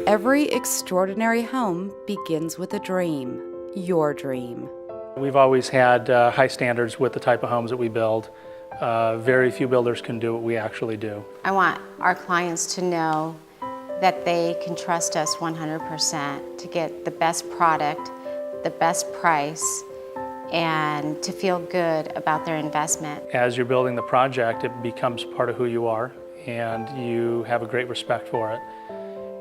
Every extraordinary home begins with a dream, your dream. We've always had high standards with the type of homes that we build. Very few builders can do what we actually do. I want our clients to know that they can trust us 100% to get the best product, the best price, and to feel good about their investment. As you're building the project, it becomes part of who you are, and you have a great respect for it.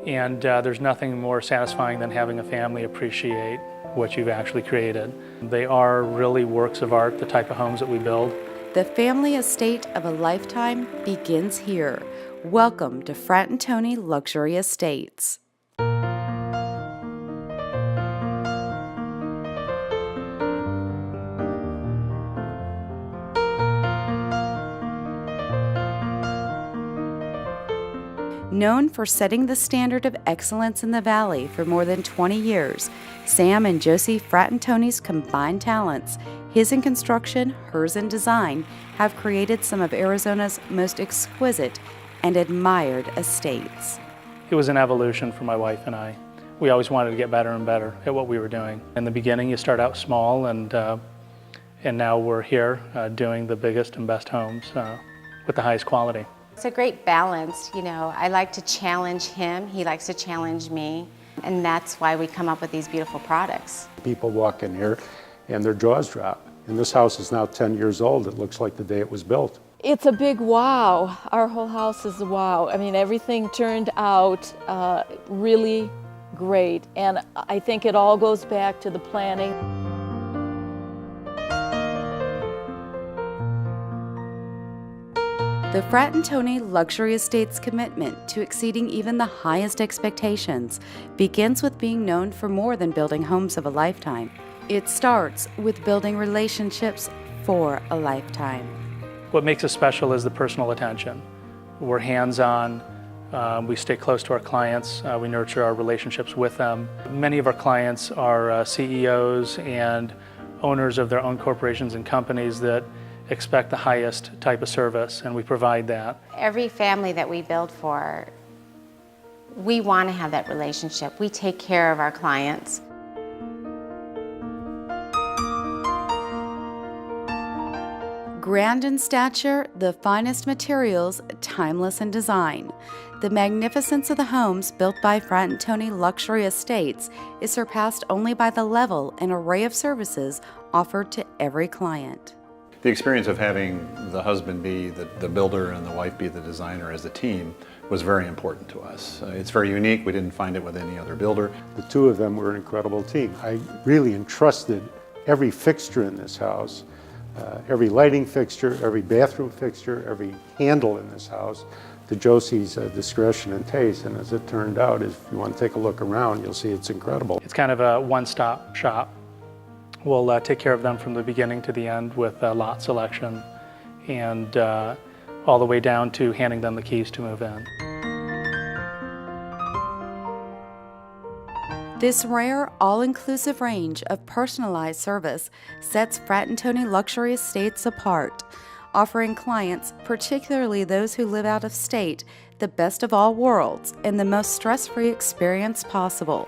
And there's nothing more satisfying than having a family appreciate what you've actually created. They are really works of art, the type of homes that we build. The family estate of a lifetime begins here. Welcome to Fratantoni Luxury Estates. Known for setting the standard of excellence in the Valley for more than 20 years, Sam and Josie Fratantoni's combined talents, his in construction, hers in design, have created some of Arizona's most exquisite and admired estates. It was an evolution for my wife and I. We always wanted to get better and better at what we were doing. In the beginning, you start out small, and now we're here doing the biggest and best homes with the highest quality. It's a great balance, you know. I like to challenge him, he likes to challenge me, and that's why we come up with these beautiful products. People walk in here and their jaws drop. And this house is now 10 years old. It looks like the day it was built. It's a big wow. Our whole house is a wow. I mean, everything turned out really great, and I think it all goes back to the planning. The Fratantoni Luxury Estates' commitment to exceeding even the highest expectations begins with being known for more than building homes of a lifetime. It starts with building relationships for a lifetime. What makes us special is the personal attention. We're hands-on, we stay close to our clients, we nurture our relationships with them. Many of our clients are CEOs and owners of their own corporations and companies that expect the highest type of service, and we provide that. Every family that we build for, we want to have that relationship. We take care of our clients. Grand in stature, the finest materials, timeless in design. The magnificence of the homes built by Fratantoni Luxury Estates is surpassed only by the level and array of services offered to every client. The experience of having the husband be the builder and the wife be the designer as a team was very important to us. It's very unique. We didn't find it with any other builder. The two of them were an incredible team. I really entrusted every fixture in this house, every lighting fixture, every bathroom fixture, every handle in this house to Josie's discretion and taste. And as it turned out, if you want to take a look around, you'll see it's incredible. It's kind of a one-stop shop. We'll take care of them from the beginning to the end with lot selection and all the way down to handing them the keys to move in. This rare, all-inclusive range of personalized service sets Fratantoni Luxury Estates apart, offering clients, particularly those who live out of state, the best of all worlds and the most stress-free experience possible.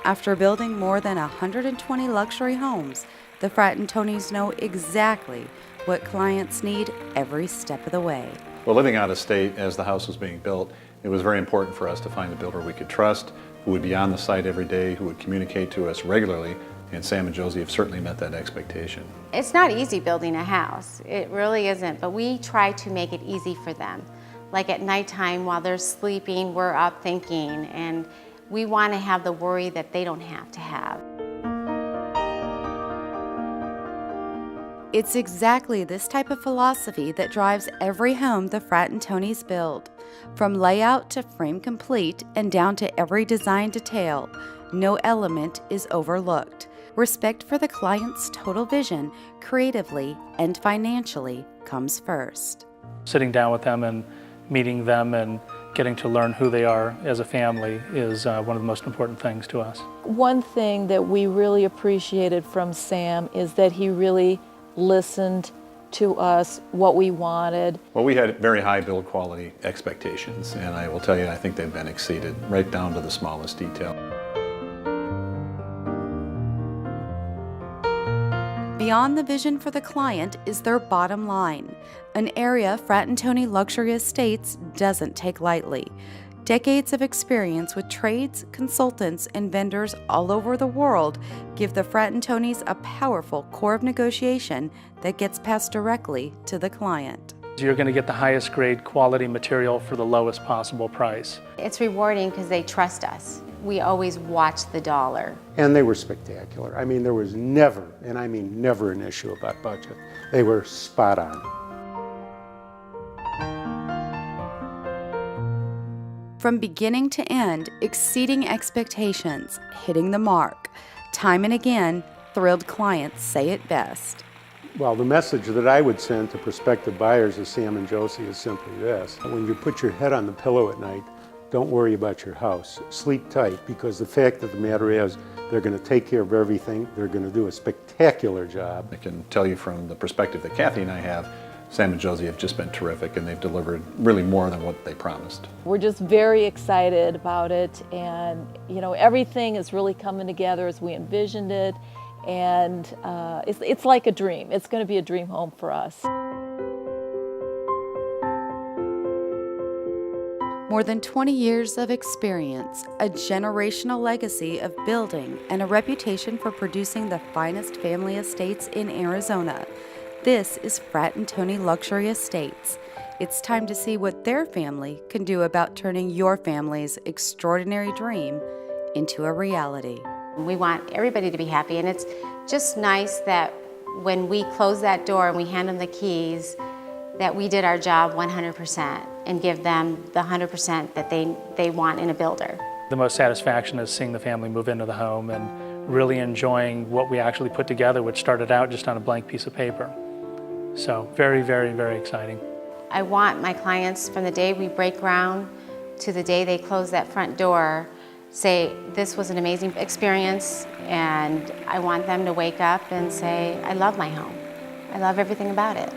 After building more than 120 luxury homes, the Fratantonis know exactly what clients need every step of the way. Well, living out of state as the house was being built, it was very important for us to find a builder we could trust, who would be on the site every day, who would communicate to us regularly, and Sam and Josie have certainly met that expectation. It's not easy building a house. It really isn't, but we try to make it easy for them. Like at nighttime while they're sleeping, we're up thinking, and we want to have the worry that they don't have to have. It's exactly this type of philosophy that drives every home the Fratantonis build. From layout to frame complete and down to every design detail, no element is overlooked. Respect for the client's total vision, creatively and financially, comes first. Sitting down with them and meeting them and getting to learn who they are as a family is one of the most important things to us. One thing that we really appreciated from Sam is that he really listened to us what we wanted. Well, we had very high build quality expectations, and I will tell you, I think they've been exceeded right down to the smallest detail. Beyond the vision for the client is their bottom line, an area Fratantoni Luxury Estates doesn't take lightly. Decades of experience with trades, consultants, and vendors all over the world give the Fratantonis a powerful core of negotiation that gets passed directly to the client. You're going to get the highest grade quality material for the lowest possible price. It's rewarding because they trust us. We always watch the dollar. And they were spectacular. I mean, there was never, and I mean never, an issue about budget. They were spot on. From beginning to end, exceeding expectations, hitting the mark. Time and again, thrilled clients say it best. Well, the message that I would send to prospective buyers of Sam and Josie is simply this. When you put your head on the pillow at night, don't worry about your house. Sleep tight, because the fact of the matter is they're going to take care of everything. They're going to do a spectacular job. I can tell you from the perspective that Kathy and I have, Sam and Josie have just been terrific, and they've delivered really more than what they promised. We're just very excited about it, and everything is really coming together as we envisioned it, and it's like a dream. It's going to be a dream home for us. More than 20 years of experience, a generational legacy of building, and a reputation for producing the finest family estates in Arizona. This is Fratantoni Luxury Estates. It's time to see what their family can do about turning your family's extraordinary dream into a reality. We want everybody to be happy, and it's just nice that when we close that door and we hand them the keys, that we did our job 100% and give them the 100% that they want in a builder. The most satisfaction is seeing the family move into the home and really enjoying what we actually put together, which started out just on a blank piece of paper. So very, very, very exciting. I want my clients, from the day we break ground to the day they close that front door, say, this was an amazing experience, and I want them to wake up and say, I love my home. I love everything about it.